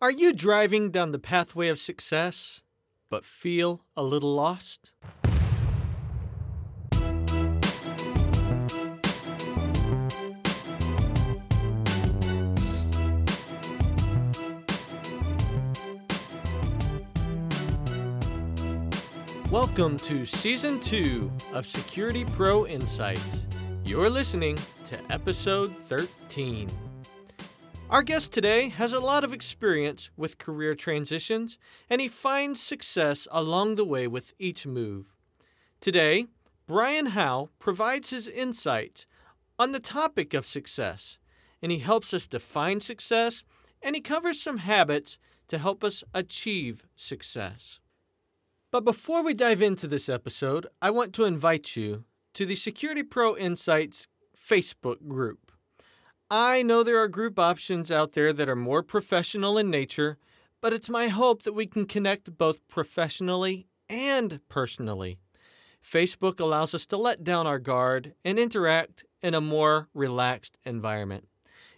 Are you driving down the pathway of success, but feel a little lost? Welcome to Season 2 of Security Pro Insights. You're listening to Episode 13. Our guest today has a lot of experience with career transitions, and he finds success along the way with each move. Today, Brian Howell provides his insights on the topic of success, and he helps us define success, and he covers some habits to help us achieve success. But before we dive into this episode, I want to invite you to the Security Pro Insights Facebook group. I know there are group options out there that are more professional in nature, but it's my hope that we can connect both professionally and personally. Facebook allows us to let down our guard and interact in a more relaxed environment.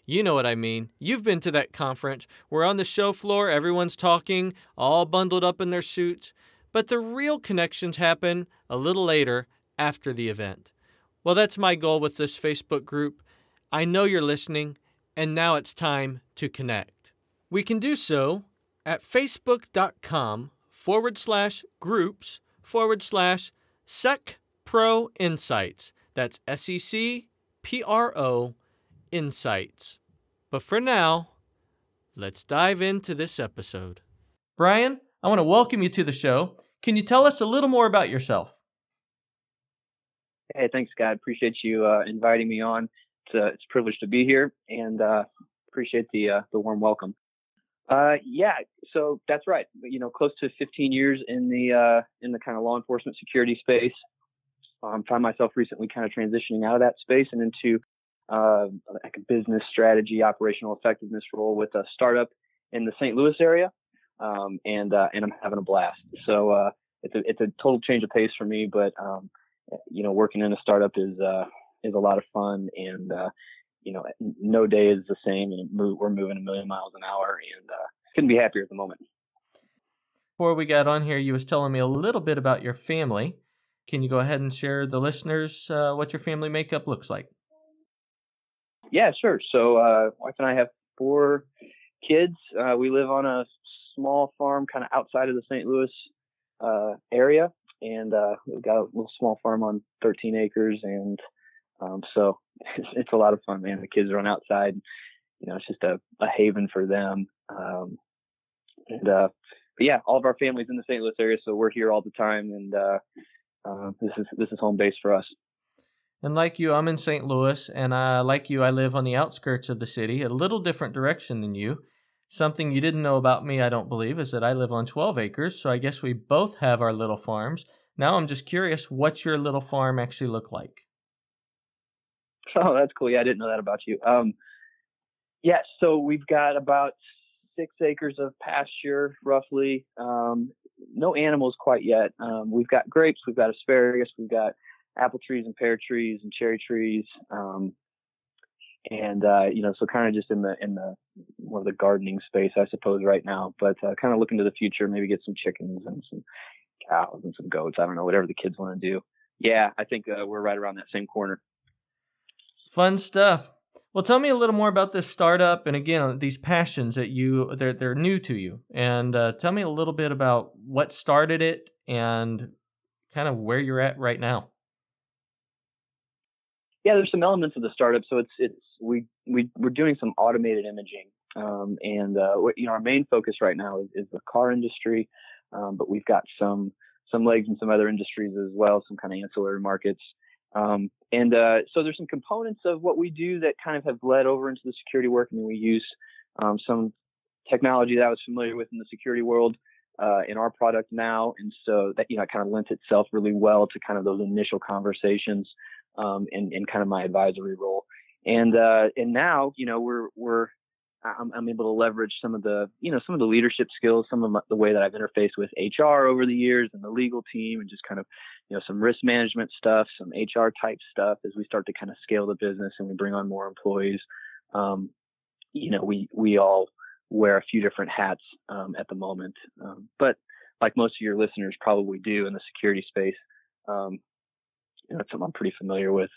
You know what I mean. You've been to that conference where on the show floor everyone's talking, all bundled up in their suits, but the real connections happen a little later after the event. Well, that's my goal with this Facebook group. I know you're listening, and now it's time to connect. We can do so at facebook.com/groups/SecProInsights. That's SECPRO Insights. But for now, let's dive into this episode. Brian, I want to welcome you to the show. Can you tell us a little more about yourself? Hey, thanks, Scott. Appreciate you inviting me on. It's a privilege to be here, and appreciate the warm welcome. Yeah, so that's right. Close to 15 years in the kind of law enforcement security space. Found myself recently kind of transitioning out of that space and into like a business strategy, operational effectiveness role with a startup in the St. Louis area, and I'm having a blast. So it's a total change of pace for me, but working in a startup is a lot of fun, and no day is the same, and we're moving a million miles an hour, and couldn't be happier at the moment. Before we got on here, you was telling me a little bit about your family. Can you go ahead and share the listeners what your family makeup looks like? Yeah, sure. So wife and I have 4 kids. We live on a small farm kind of outside of the St. Louis area, and we've got a little small farm on 13 acres, and so it's a lot of fun, man. The kids run outside. It's just a haven for them. But yeah, all of our family's in the St. Louis area, so we're here all the time, and this is home base for us. And like you, I'm in St. Louis, and like you, I live on the outskirts of the city, a little different direction than you. Something you didn't know about me, I don't believe, is that I live on 12 acres, so I guess we both have our little farms. Now I'm just curious, what's your little farm actually look like? Oh, that's cool. Yeah, I didn't know that about you. Yeah, so we've got about 6 acres of pasture, roughly. No animals quite yet. We've got grapes, we've got asparagus, we've got apple trees and pear trees and cherry trees. So kind of just in the more of the gardening space, I suppose, right now. But kind of looking to the future, maybe get some chickens and some cows and some goats. I don't know, whatever the kids want to do. Yeah, I think we're right around that same corner. Fun stuff. Well, tell me a little more about this startup, and again, these passions that they're new to you. And tell me a little bit about what started it and kind of where you're at right now. Yeah, there's some elements of the startup. So we're doing some automated imaging, and our main focus right now is the car industry, but we've got some legs in some other industries as well, some kind of ancillary markets. So there's some components of what we do that kind of have led over into the security work. I mean, we use some technology that I was familiar with in the security world in our product now, and so that kind of lent itself really well to kind of those initial conversations in kind of my advisory role. And now I'm able to leverage some of the leadership skills, some of the way that I've interfaced with HR over the years and the legal team, and just kind of some risk management stuff, some HR type stuff as we start to kind of scale the business and we bring on more employees. We all wear a few different hats at the moment. But like most of your listeners probably do in the security space, it's something I'm pretty familiar with.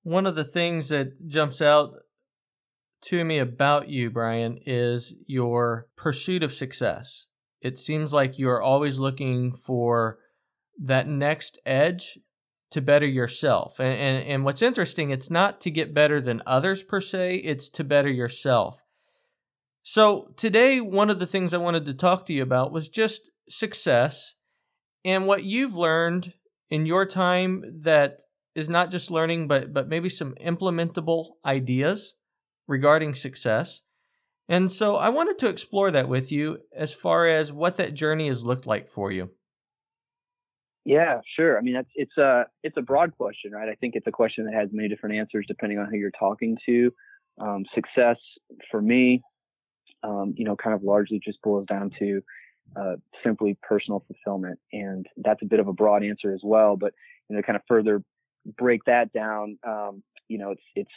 One of the things that jumps out to me about you, Brian, is your pursuit of success. It seems like you're always looking for that next edge to better yourself. And what's interesting, it's not to get better than others per se, it's to better yourself. So today, one of the things I wanted to talk to you about was just success and what you've learned in your time that is not just learning, but maybe some implementable ideas regarding success. And so I wanted to explore that with you as far as what that journey has looked like for you. Yeah, sure. I mean, it's a broad question, right? I think it's a question that has many different answers depending on who you're talking to. Success for me, kind of largely just boils down to simply personal fulfillment, and that's a bit of a broad answer as well. But kind of further break that down, it's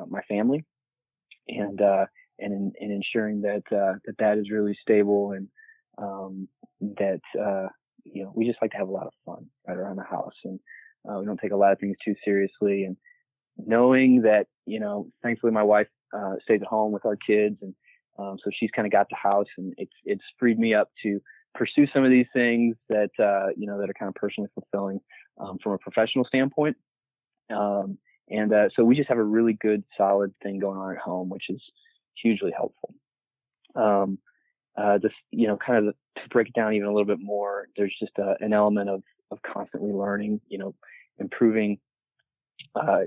my family, and in ensuring that that is really stable, and that we just like to have a lot of fun right around the house, and we don't take a lot of things too seriously, and knowing that thankfully my wife stays at home with our kids, and so she's kind of got the house, and it's freed me up to pursue some of these things that that are kind of personally fulfilling from a professional standpoint. So we just have a really good, solid thing going on at home, which is hugely helpful. Just kind of to break it down even a little bit more, there's just an element of constantly learning, improving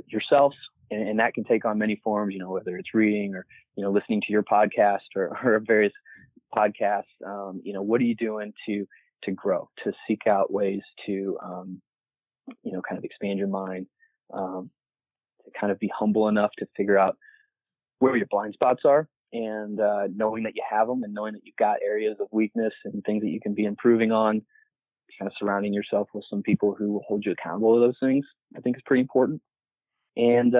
yourself, and that can take on many forms, whether it's reading or listening to your podcast or various podcasts. What are you doing to grow, to seek out ways to kind of expand your mind, to kind of be humble enough to figure out where your blind spots are, and knowing that you have them, and knowing that you've got areas of weakness and things that you can be improving on. Kind of surrounding yourself with some people who will hold you accountable to those things, I think, is pretty important. And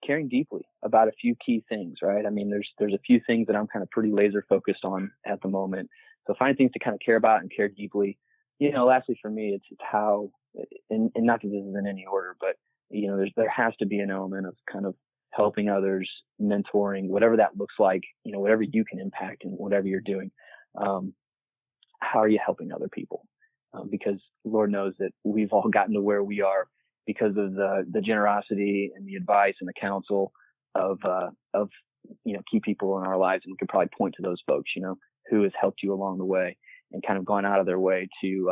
caring deeply about a few key things, right? I mean, there's a few things that I'm kind of pretty laser focused on at the moment. So find things to kind of care about and care deeply. Lastly for me, it's how, and not that this is in any order, but there has to be an element of kind of helping others, mentoring, whatever that looks like. Whatever you can impact and whatever you're doing. How are you helping other people? Because Lord knows that we've all gotten to where we are because of the generosity and the advice and the counsel of key people in our lives, and we could probably point to those folks, who has helped you along the way and kind of gone out of their way to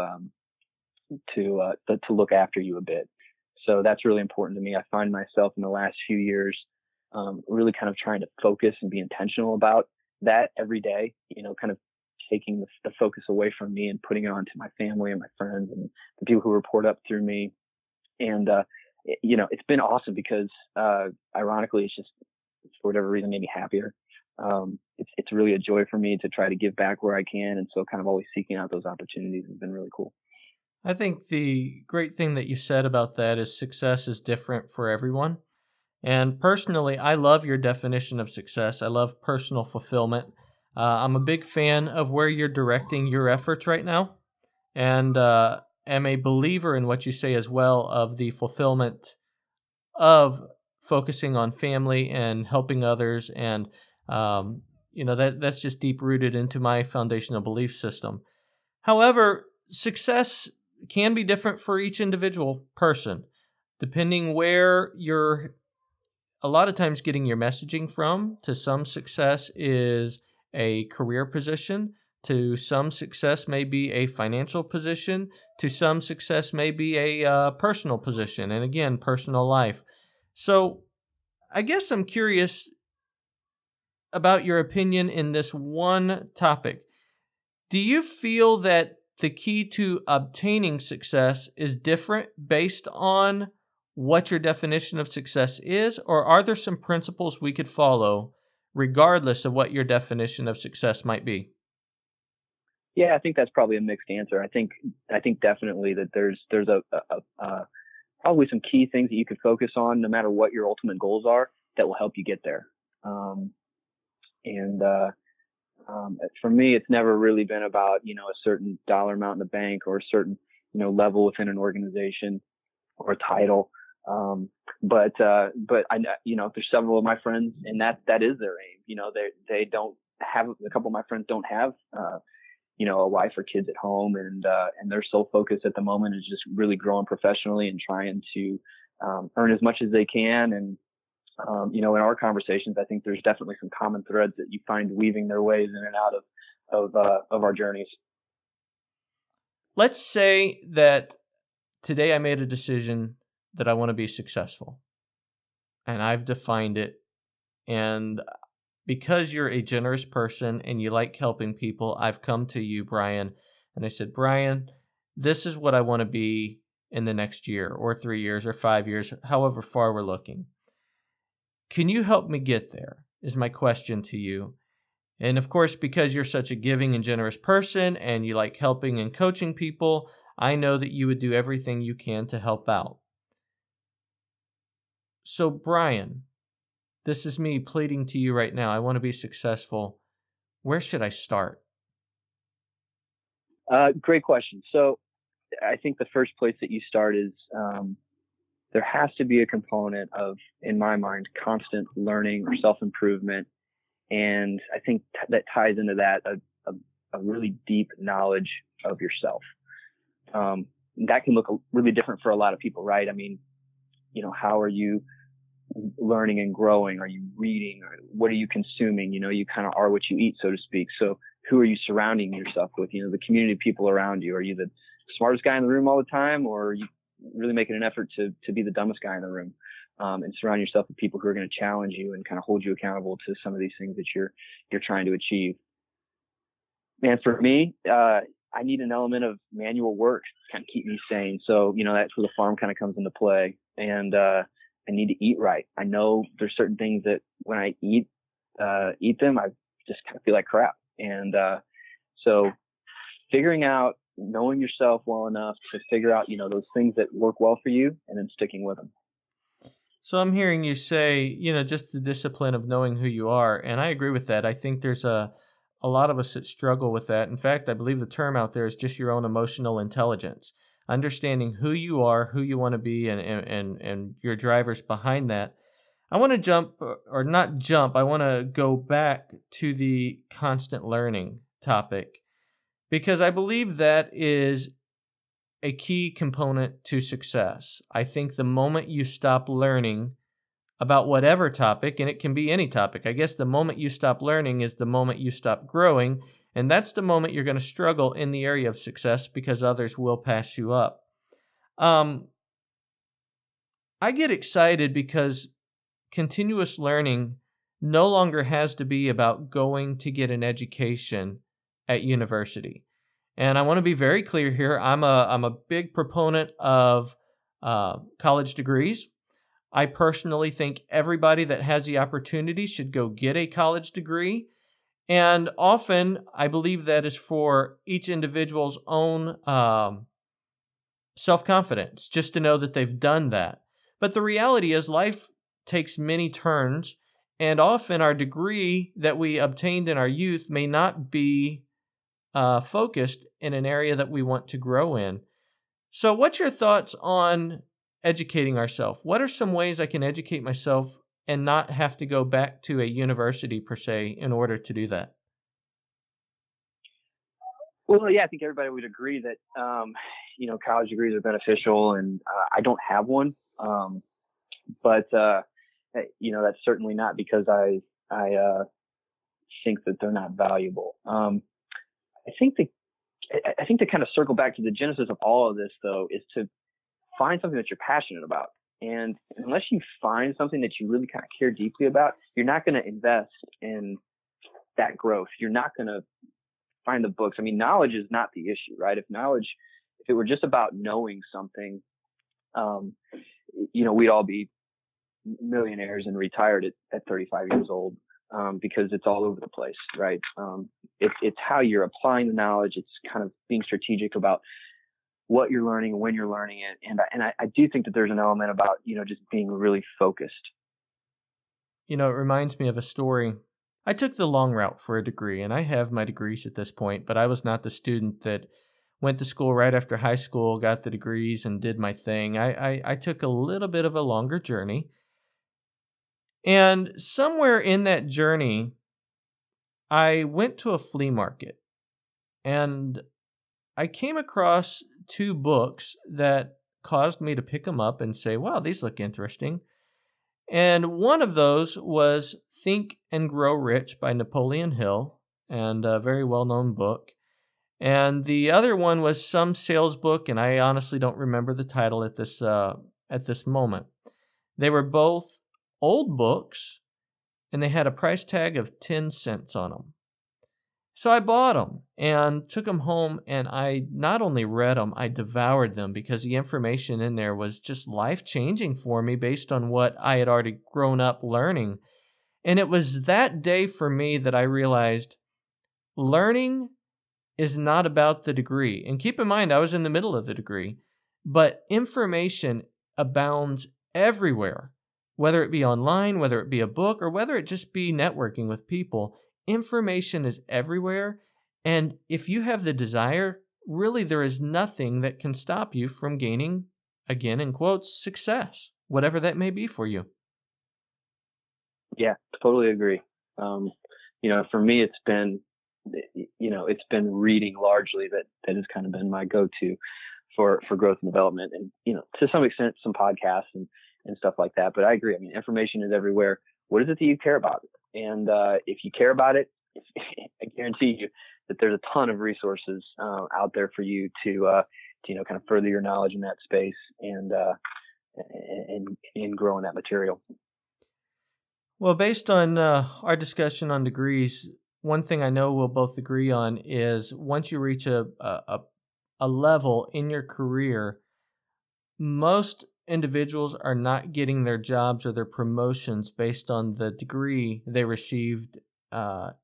look after you a bit. So that's really important to me. I find myself in the last few years really kind of trying to focus and be intentional about that every day. Kind of taking the focus away from me and putting it onto my family and my friends and the people who report up through me. And, it's been awesome because, ironically, it's just, for whatever reason, made me happier. It's really a joy for me to try to give back where I can. And so kind of always seeking out those opportunities has been really cool. I think the great thing that you said about that is success is different for everyone. And personally, I love your definition of success. I love personal fulfillment. I'm a big fan of where you're directing your efforts right now, and am a believer in what you say as well of the fulfillment of focusing on family and helping others, and that's just deep rooted into my foundational belief system. However, success can be different for each individual person, depending where you're a lot of times getting your messaging from. To some, success is a career position. To some, success may be a financial position. To some, success may be a personal position, and again, personal life. So I guess I'm curious about your opinion in this one topic. Do you feel that the key to obtaining success is different based on what your definition of success is, or are there some principles we could follow regardless of what your definition of success might be? Yeah, I think that's probably a mixed answer. I think definitely that there's probably some key things that you could focus on, no matter what your ultimate goals are, that will help you get there. And for me, it's never really been about, a certain dollar amount in the bank or a certain, level within an organization or a title. But there's several of my friends, and that is their aim. They don't have, a couple of my friends don't have, a wife or kids at home, and their sole focus at the moment is just really growing professionally and trying to earn as much as they can. And in our conversations, I think there's definitely some common threads that you find weaving their ways in and out of our journeys. Let's say that today I made a decision that I want to be successful, and I've defined it. And because you're a generous person and you like helping people, I've come to you, Brian, and I said, Brian, this is what I want to be in the next year or 3 years or 5 years, however far we're looking. Can you help me get there? Is my question to you. And of course, because you're such a giving and generous person and you like helping and coaching people, I know that you would do everything you can to help out. So, Brian, this is me pleading to you right now. I want to be successful. Where should I start? Great question. So I think the first place that you start is there has to be a component of, in my mind, constant learning or self-improvement. And I think that ties into that a really deep knowledge of yourself. That can look really different for a lot of people, right? I mean, how are you learning and growing? Are you reading? Or what are you consuming? You kind of are what you eat, so to speak. So who are you surrounding yourself with? The community of people around you. Are you the smartest guy in the room all the time, or are you really making an effort to be the dumbest guy in the room? And surround yourself with people who are going to challenge you and kind of hold you accountable to some of these things that you're trying to achieve. And for me, I need an element of manual work to kind of keep me sane. So, that's where the farm kind of comes into play. And I need to eat right. I know there's certain things that when I eat them, I just kind of feel like crap. And so figuring out, knowing yourself well enough to figure out, those things that work well for you and then sticking with them. So I'm hearing you say, just the discipline of knowing who you are. And I agree with that. I think there's a lot of us that struggle with that. In fact, I believe the term out there is just your own emotional intelligence. Understanding who you are, who you want to be, and your drivers behind that. I want to jump, or not jump, I want to go back to the constant learning topic, because I believe that is a key component to success. I think the moment you stop learning about whatever topic, and it can be any topic, I guess the moment you stop learning is the moment you stop growing, and that's the moment you're going to struggle in the area of success because others will pass you up. I get excited because continuous learning no longer has to be about going to get an education at university. And I want to be very clear here. I'm a big proponent of college degrees. I personally think everybody that has the opportunity should go get a college degree. And often I believe that is for each individual's own self-confidence, just to know that they've done that. But the reality is life takes many turns, and often our degree that we obtained in our youth may not be focused in an area that we want to grow in. So what's your thoughts on educating ourselves? What are some ways I can educate myself and not have to go back to a university per se in order to do that? Well, yeah, I think everybody would agree that, college degrees are beneficial, and I don't have one. But that's certainly not because I think that they're not valuable. I think to kind of circle back to the genesis of all of this, though, is to find something that you're passionate about. And unless you find something that you really kind of care deeply about, you're not going to invest in that growth. You're not going to find the books. I mean, knowledge is not the issue, right? If it were just about knowing something, we'd all be millionaires and retired at 35 years old, because it's all over the place, right? It's how you're applying the knowledge. It's kind of being strategic about what you're learning, when you're learning it. And I do think that there's an element about, just being really focused. It reminds me of a story I took the long route for a degree, and I have my degrees at this point, but I was not the student that went to school right after high school, got the degrees, and did my thing. I took a little bit of a longer journey. And somewhere in that journey, I went to a flea market and I came across two books that caused me to pick them up and say, wow, these look interesting. And one of those was Think and Grow Rich by Napoleon Hill, and a very well known book. And the other one was some sales book, and I honestly don't remember the title at this moment. They were both old books, and they had a price tag of 10 cents on them. So I bought them and took them home, and I not only read them, I devoured them because the information in there was just life-changing for me based on what I had already grown up learning. And it was that day for me that I realized learning is not about the degree. And keep in mind, I was in the middle of the degree, but information abounds everywhere, whether it be online, whether it be a book, or whether it just be networking with people. Information is everywhere. And if you have the desire, really there is nothing that can stop you from gaining, again in quotes, success, whatever that may be for you. Yeah, totally agree. For me, it's been reading largely that has kind of been my go-to for growth and development, and to some extent some podcasts and stuff like that. But I agree. I mean, information is everywhere. What is it that you care about? And if you care about it, I guarantee you that there's a ton of resources out there for you to kind of further your knowledge in that space and grow in that material. Well, based on our discussion on degrees, one thing I know we'll both agree on is once you reach a level in your career, most individuals are not getting their jobs or their promotions based on the degree they received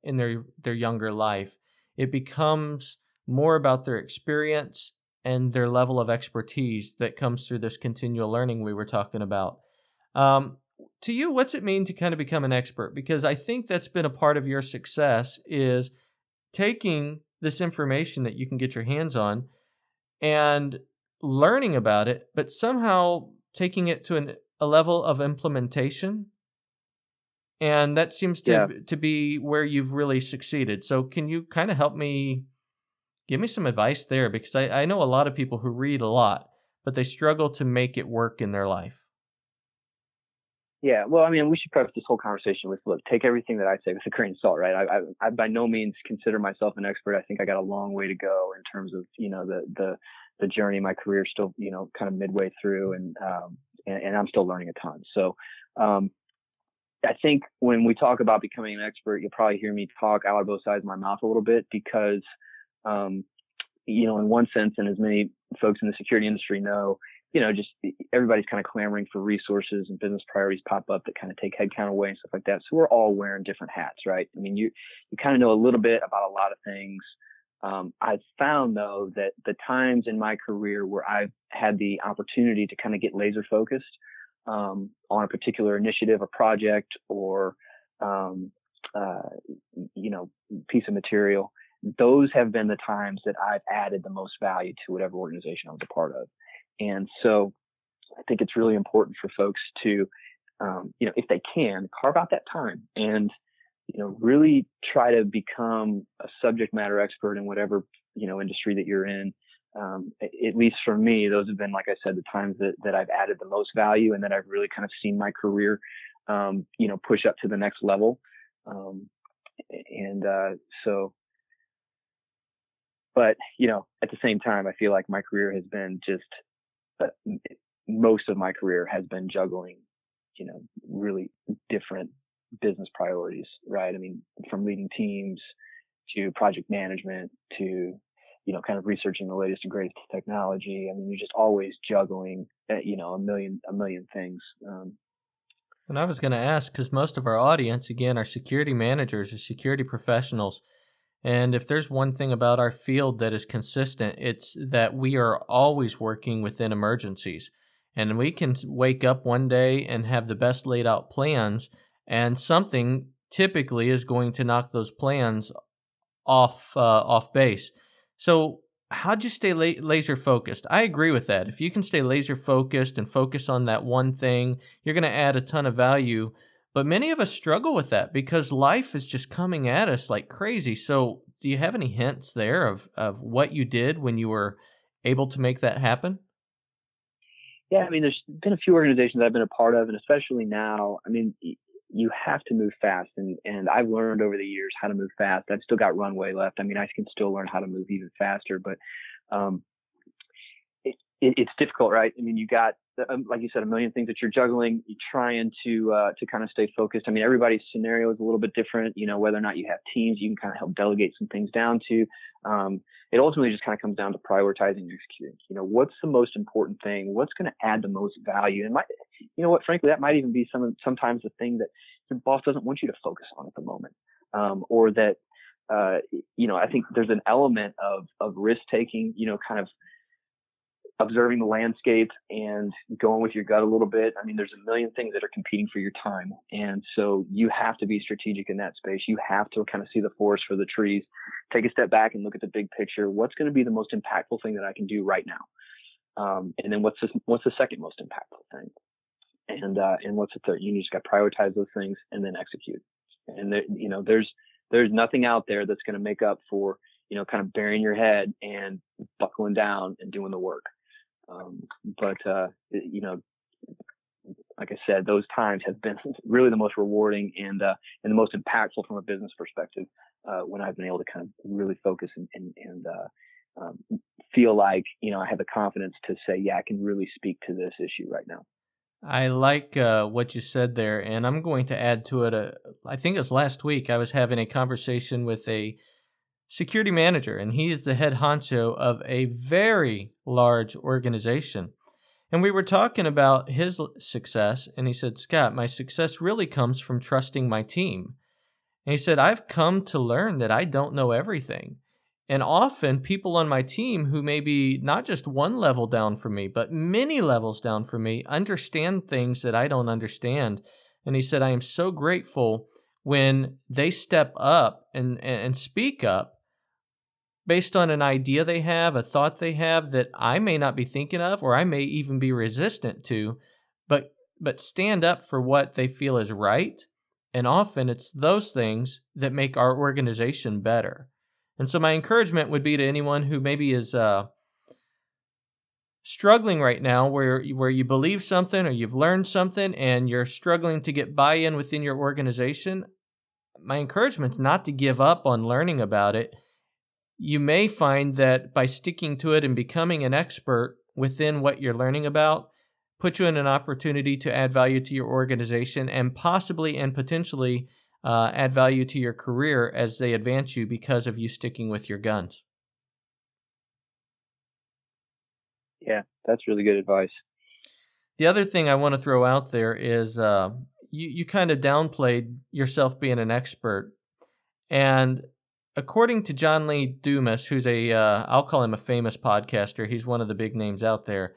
in their younger life. It becomes more about their experience and their level of expertise that comes through this continual learning we were talking about. To you, what's it mean to kind of become an expert? Because I think that's been a part of your success is taking this information that you can get your hands on and learning about it, but somehow taking it to a level of implementation. And that seems to be where you've really succeeded. So can you kind of give me some advice there? Because I know a lot of people who read a lot, but they struggle to make it work in their life. Yeah, well, I mean, we should preface this whole conversation with, look, take everything that I say with a grain of salt, right? I by no means consider myself an expert. I think I got a long way to go in terms of, the journey of my career, still, kind of midway through, and I'm still learning a ton. So, I think when we talk about becoming an expert, you'll probably hear me talk out of both sides of my mouth a little bit because, in one sense, and as many folks in the security industry know, just everybody's kind of clamoring for resources and business priorities pop up that kind of take headcount away and stuff like that. So we're all wearing different hats, right? I mean, you kind of know a little bit about a lot of things. I've found though that the times in my career where I've had the opportunity to kind of get laser focused on a particular initiative or project or piece of material, those have been the times that I've added the most value to whatever organization I was a part of. And so I think it's really important for folks to, if they can, carve out that time and, really try to become a subject matter expert in whatever, industry that you're in. At least for me, those have been, like I said, the times that I've added the most value and that I've really kind of seen my career, push up to the next level. But, at the same time, I feel like my career has been most of my career has been juggling, really different business priorities, right? I mean, from leading teams to project management to, kind of researching the latest and greatest technology. I mean, you're just always juggling, a million things. And I was going to ask, because most of our audience, again, are security managers or security professionals. And if there's one thing about our field that is consistent, it's that we are always working within emergencies. And we can wake up one day and have the best laid out plans, and something typically is going to knock those plans off base. So how'd you stay laser focused? I agree with that. If you can stay laser focused and focus on that one thing, you're going to add a ton of value. But many of us struggle with that because life is just coming at us like crazy. So do you have any hints there of what you did when you were able to make that happen? Yeah, I mean, there's been a few organizations I've been a part of, and especially now, I mean, you have to move fast, and I've learned over the years how to move fast. I've still got runway left. I mean, I can still learn how to move even faster, but um, it's difficult, right? I mean, you got, like you said, a million things that you're juggling. You're trying to kind of stay focused. I mean, everybody's scenario is a little bit different. You know, whether or not you have teams, you can kind of help delegate some things down to. It ultimately just kind of comes down to prioritizing and executing. You know, what's the most important thing? What's going to add the most value? And you know what? Frankly, that might even be sometimes the thing that your boss doesn't want you to focus on at the moment, or that you know, I think there's an element of risk taking. You know, kind of observing the landscape and going with your gut a little bit. I mean, there's a million things that are competing for your time. And so you have to be strategic in that space. You have to kind of see the forest for the trees, take a step back and look at the big picture. What's going to be the most impactful thing that I can do right now? And then what's the second most impactful thing? And what's the third? You just got to prioritize those things and then execute. And you know, there's nothing out there that's going to make up for, you know, kind of burying your head and buckling down and doing the work. But you know, like I said, those times have been really the most rewarding and the most impactful from a business perspective when I've been able to kind of really focus and feel like, you know, I have the confidence to say, yeah, I can really speak to this issue right now. I like what you said there, and I'm going to add to it. I think it was last week I was having a conversation with a security manager, and he is the head honcho of a very large organization. And we were talking about his success, and he said, Scott, my success really comes from trusting my team. And he said, I've come to learn that I don't know everything. And often people on my team who may be not just one level down from me, but many levels down from me, understand things that I don't understand. And he said, I am so grateful when they step up and speak up based on an idea they have, a thought they have that I may not be thinking of, or I may even be resistant to, but stand up for what they feel is right. And often it's those things that make our organization better. And so my encouragement would be to anyone who maybe is struggling right now, where you believe something or you've learned something and you're struggling to get buy-in within your organization. My encouragement is not to give up on learning about it. You may find that by sticking to it and becoming an expert within what you're learning about, put you in an opportunity to add value to your organization and possibly and potentially add value to your career as they advance you because of you sticking with your guns. Yeah, that's really good advice. The other thing I want to throw out there is you kind of downplayed yourself being an expert. And according to John Lee Dumas, who's I'll call him a famous podcaster, he's one of the big names out there.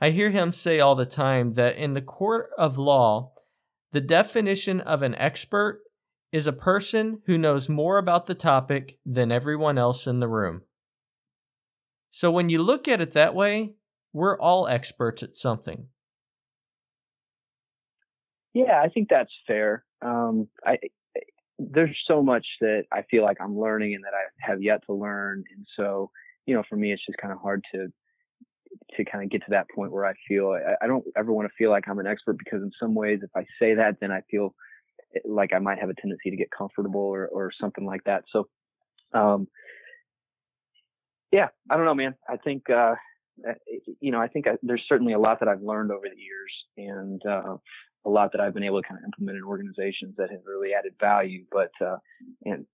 I hear him say all the time that in the court of law, the definition of an expert is a person who knows more about the topic than everyone else in the room. So when you look at it that way, we're all experts at something. Yeah, I think that's fair. There's so much that I feel like I'm learning and that I have yet to learn. And so, you know, for me, it's just kind of hard to kind of get to that point where I feel I don't ever want to feel like I'm an expert, because in some ways, if I say that, then I feel like I might have a tendency to get comfortable or something like that. So, yeah, I don't know, man. I think, you know, I think there's certainly a lot that I've learned over the years, and a lot that I've been able to kind of implement in organizations that have really added value. But and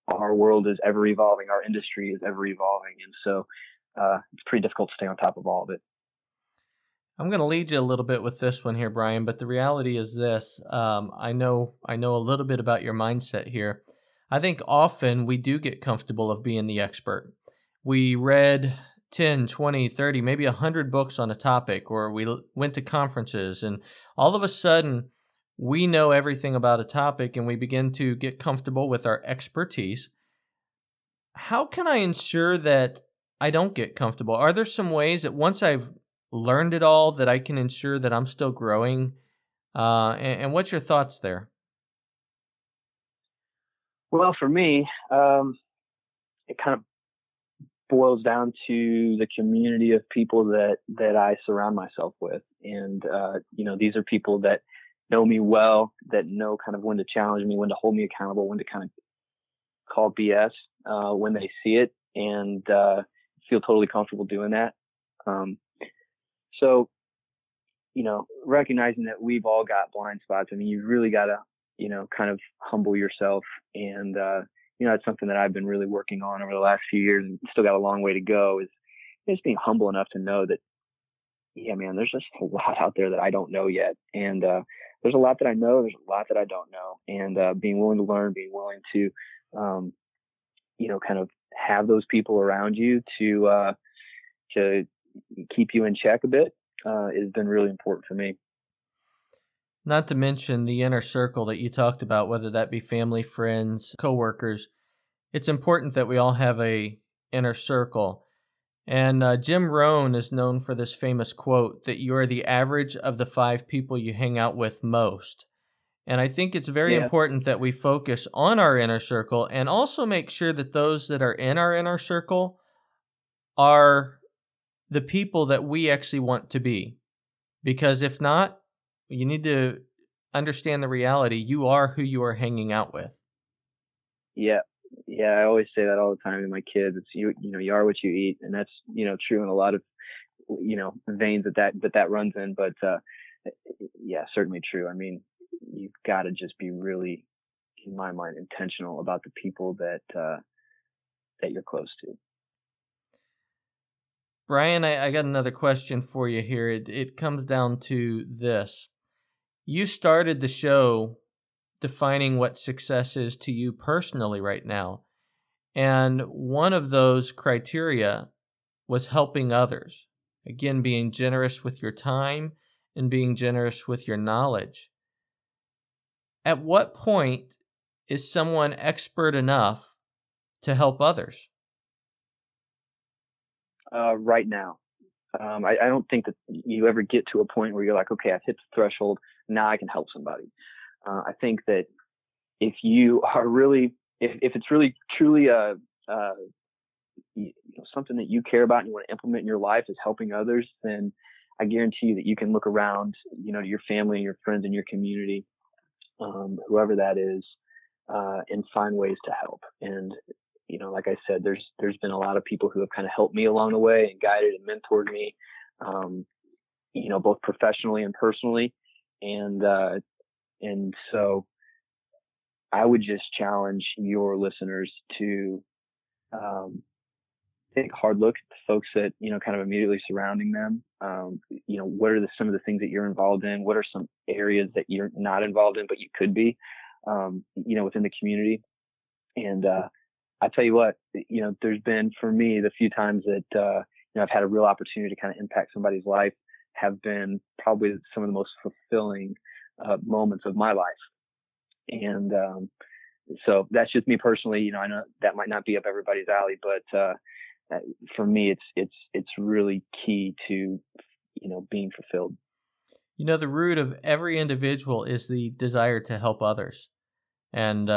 our world is ever evolving, our industry is ever evolving, and so it's pretty difficult to stay on top of all of it. I'm going to lead you a little bit with this one here, Brian, but the reality is this. I know a little bit about your mindset here. I think often we do get comfortable of being the expert. We read 10, 20, 30, maybe 100 books on a topic, or we went to conferences, and all of a sudden we know everything about a topic and we begin to get comfortable with our expertise. How can I ensure that I don't get comfortable? Are there some ways that once I've learned it all that I can ensure that I'm still growing? And what's your thoughts there? Well, for me, it kind of boils down to the community of people that I surround myself with, and these are people that know me well, that know kind of when to challenge me, when to hold me accountable, when to kind of call BS when they see it, and feel totally comfortable doing that. Um, so recognizing that we've all got blind spots. I mean, you really got to, kind of humble yourself. And, it's something that I've been really working on over the last few years and still got a long way to go, is just being humble enough to know that, yeah, man, there's just a lot out there that I don't know yet. And, there's a lot that I know. There's a lot that I don't know. And, being willing to learn, being willing to, um, kind of have those people around you to keep you in check a bit, has been really important for me. Not to mention the inner circle that you talked about, whether that be family, friends, coworkers. It's important that we all have a inner circle. And Jim Rohn is known for this famous quote that you are the average of the 5 people you hang out with most. And I think it's very Yeah. important that we focus on our inner circle and also make sure that those that are in our inner circle are the people that we actually want to be. Because if not, you need to understand the reality. You are who you are hanging out with. Yeah. Yeah. I always say that all the time to my kids. It's you are what you eat. And that's, true in a lot of, veins that runs in. But, yeah, certainly true. I mean, you've got to just be really, in my mind, intentional about the people that you're close to. Brian, I got another question for you here. It comes down to this. You started the show defining what success is to you personally right now. And one of those criteria was helping others. Again, being generous with your time and being generous with your knowledge. At what point is someone expert enough to help others? Right now. I don't think that you ever get to a point where you're like, okay, I've hit the threshold. Now I can help somebody. I think that if you are really, if it's really truly something that you care about and you want to implement in your life is helping others, then I guarantee you that you can look around, to your family and your friends and your community, whoever that is, and find ways to help. And like I said, there's been a lot of people who have kind of helped me along the way and guided and mentored me, um, both professionally and personally. And so I would just challenge your listeners to take a hard look at the folks that kind of immediately surrounding them. What are some of the things that you're involved in? What are some areas that you're not involved in but you could be, within the community? And I tell you what, there's been for me the few times that I've had a real opportunity to kind of impact somebody's life have been probably some of the most fulfilling moments of my life. And so that's just me personally. I know that might not be up everybody's alley, but for me, it's really key to being fulfilled. The root of every individual is the desire to help others. And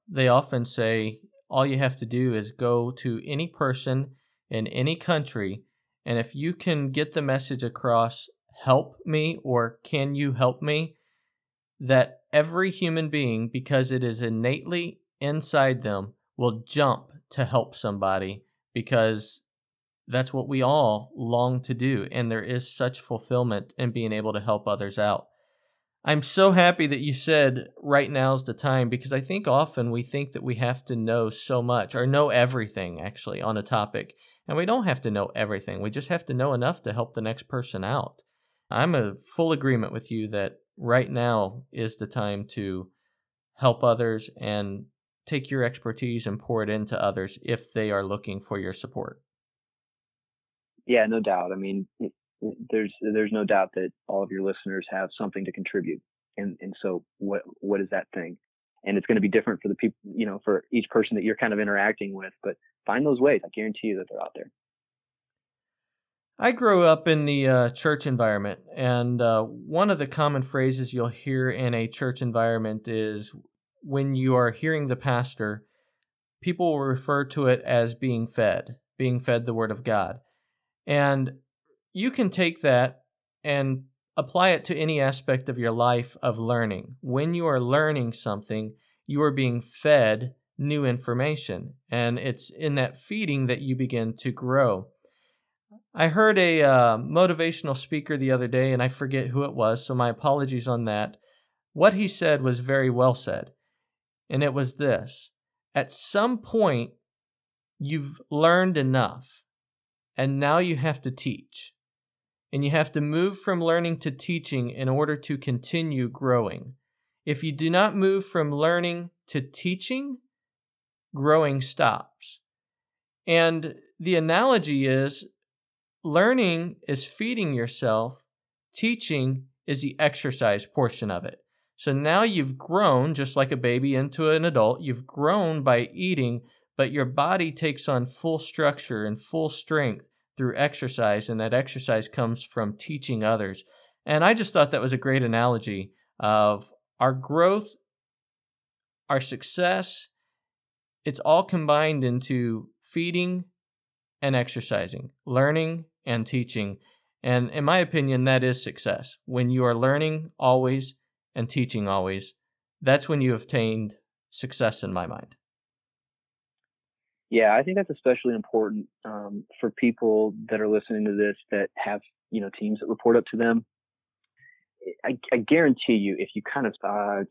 they often say all you have to do is go to any person in any country, and if you can get the message across, help me or can you help me, that every human being, because it is innately inside them, will jump to help somebody because that's what we all long to do. And there is such fulfillment in being able to help others out. I'm so happy that you said right now's the time because I think often we think that we have to know so much or know everything actually on a topic. And we don't have to know everything. We just have to know enough to help the next person out. I'm in full agreement with you that right now is the time to help others and take your expertise and pour it into others if they are looking for your support. Yeah, no doubt. I mean, there's no doubt that all of your listeners have something to contribute. And so what is that thing? And it's going to be different for the people, for each person that you're kind of interacting with, but find those ways. I guarantee you that they're out there. I grew up in the church environment, and one of the common phrases you'll hear in a church environment is when you are hearing the pastor, people will refer to it as being fed the Word of God. And you can take that and apply it to any aspect of your life of learning. When you are learning something, you are being fed new information, and it's in that feeding that you begin to grow. I heard a motivational speaker the other day, and I forget who it was, so my apologies on that. What he said was very well said, and it was this: at some point, you've learned enough, and now you have to teach. And you have to move from learning to teaching in order to continue growing. If you do not move from learning to teaching, growing stops. And the analogy is learning is feeding yourself, teaching is the exercise portion of it. So now you've grown, just like a baby into an adult, you've grown by eating, but your body takes on full structure and full strength through exercise, and that exercise comes from teaching others. And I just thought that was a great analogy of our growth, our success. It's all combined into feeding and exercising, learning and teaching. And in my opinion, that is success. When you are learning always and teaching always, that's when you have attained success in my mind. Yeah, I think that's especially important for people that are listening to this that have, teams that report up to them. I guarantee you, if you kind of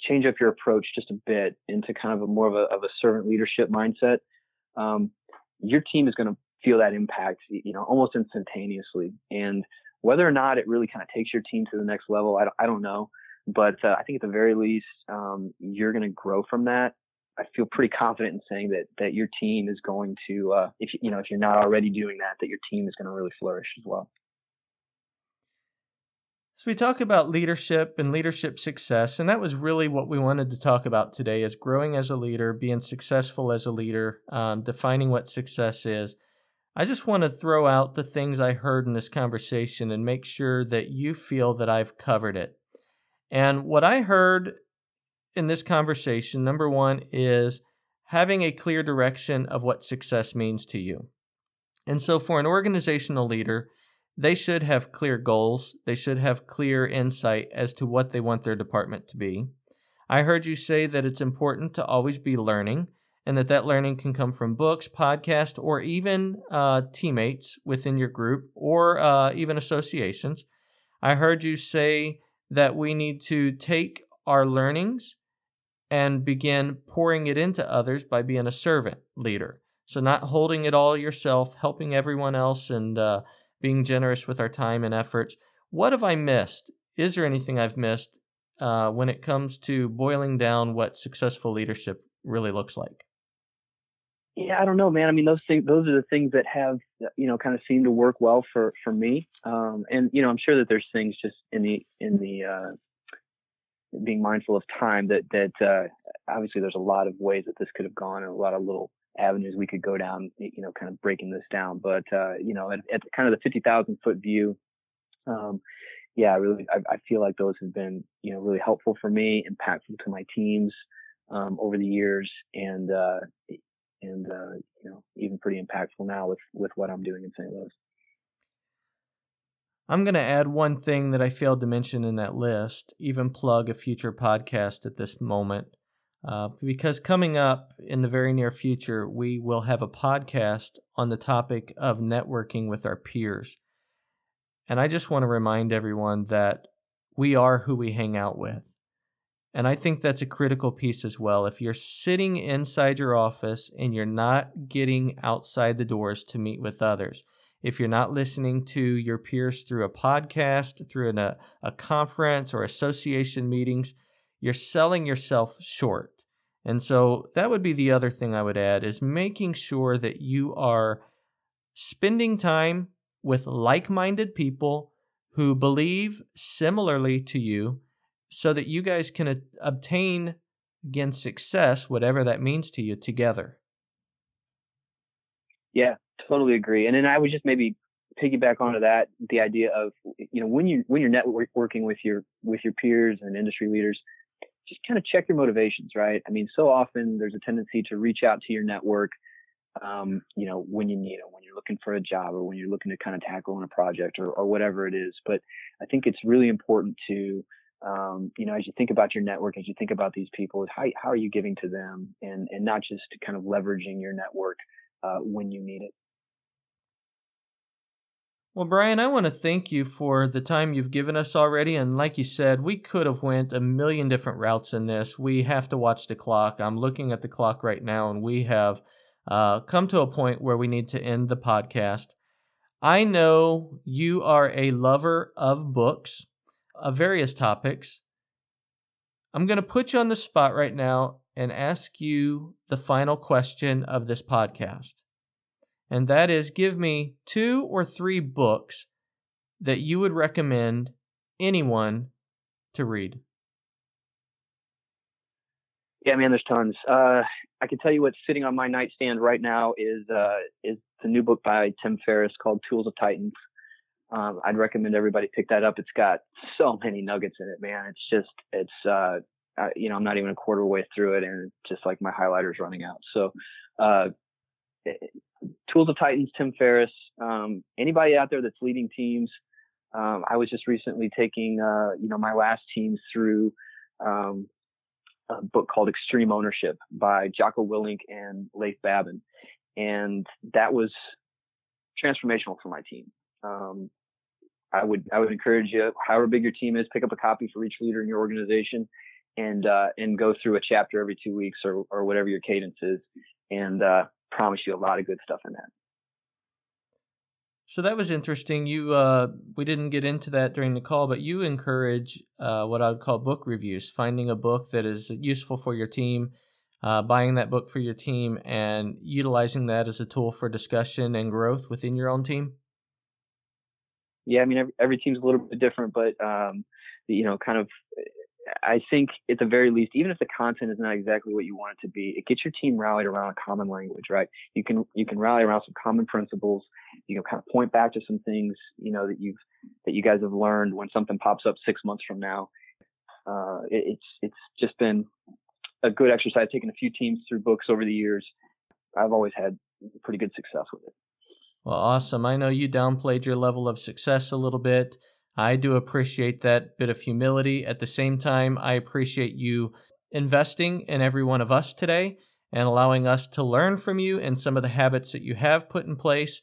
change up your approach just a bit into kind of more of a servant leadership mindset, your team is going to feel that impact, almost instantaneously. And whether or not it really kind of takes your team to the next level, I don't know. But I think at the very least, you're going to grow from that. I feel pretty confident in saying that your team is going to, if you're not already doing that your team is going to really flourish as well. So we talk about leadership and leadership success, and that was really what we wanted to talk about today: is growing as a leader, being successful as a leader, defining what success is. I just want to throw out the things I heard in this conversation and make sure that you feel that I've covered it. And what I heard in this conversation, number one, is having a clear direction of what success means to you. And so for an organizational leader, they should have clear goals. They should have clear insight as to what they want their department to be. I heard you say that it's important to always be learning, and that learning can come from books, podcasts, or even teammates within your group, or even associations. I heard you say that we need to take our learnings and begin pouring it into others by being a servant leader. So not holding it all yourself, helping everyone else, and being generous with our time and efforts. What have I missed? Is there anything I've missed when it comes to boiling down what successful leadership really looks like? Yeah, I don't know, man. I mean, those are the things that have, kind of seem to work well for me. And I'm sure that there's things just in the being mindful of time that obviously there's a lot of ways that this could have gone, and a lot of little avenues we could go down, kind of breaking this down. But at kind of the 50,000-foot view, yeah, really, I feel like those have been, really helpful for me, impactful to my teams over the years, and even pretty impactful now with what I'm doing in St. Louis. I'm going to add one thing that I failed to mention in that list, even plug a future podcast at this moment, because coming up in the very near future, we will have a podcast on the topic of networking with our peers. And I just want to remind everyone that we are who we hang out with. And I think that's a critical piece as well. If you're sitting inside your office and you're not getting outside the doors to meet with others, if you're not listening to your peers through a podcast, through a conference or association meetings, you're selling yourself short. And so that would be the other thing I would add, is making sure that you are spending time with like-minded people who believe similarly to you, so that you guys can obtain, again, success, whatever that means to you, together. Yeah, totally agree. And then I would just maybe piggyback onto that, the idea of, when you're networking with your peers and industry leaders, just kind of check your motivations, right? I mean, so often there's a tendency to reach out to your network, when you need them, when you're looking for a job or when you're looking to kind of tackle on a project or whatever it is. But I think it's really important to, as you think about your network, as you think about these people, is how are you giving to them, and not just kind of leveraging your network when you need it. Well, Brian, I want to thank you for the time you've given us already. And like you said, we could have went a million different routes in this. We have to watch the clock. I'm looking at the clock right now, and we have come to a point where we need to end the podcast. I know you are a lover of books, of various topics. I'm going to put you on the spot right now and ask you the final question of this podcast. And that is, give me 2 or 3 books that you would recommend anyone to read. Yeah, man, there's tons. I can tell you what's sitting on my nightstand right now is the new book by Tim Ferriss called Tools of Titans. I'd recommend everybody pick that up. It's got so many nuggets in it, man. I'm not even a quarter way through it, and it's just like my highlighter's running out. So, Tools of Titans, Tim Ferriss. Anybody out there that's leading teams, I was just recently taking, my last team through a book called Extreme Ownership by Jocko Willink and Leif Babin, and that was transformational for my team. I would encourage you, however big your team is, pick up a copy for each leader in your organization, and go through a chapter every 2 weeks or whatever your cadence is, and promise you a lot of good stuff in that. So that was interesting. We didn't get into that during the call, but you encourage what I would call book reviews, finding a book that is useful for your team, buying that book for your team, and utilizing that as a tool for discussion and growth within your own team. Yeah, I mean, every team's a little bit different, but I think at the very least, even if the content is not exactly what you want it to be, it gets your team rallied around a common language, right? You can rally around some common principles. You can kind of point back to some things, that you guys have learned when something pops up 6 months from now. It's just been a good exercise, taking a few teams through books over the years. I've always had pretty good success with it. Well, awesome. I know you downplayed your level of success a little bit. I do appreciate that bit of humility. At the same time, I appreciate you investing in every one of us today and allowing us to learn from you and some of the habits that you have put in place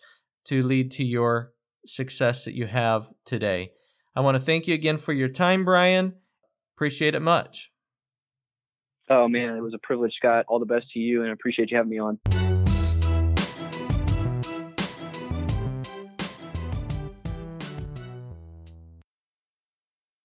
to lead to your success that you have today. I want to thank you again for your time, Brian. Appreciate it much. Oh, man, it was a privilege, Scott. All the best to you, and I appreciate you having me on.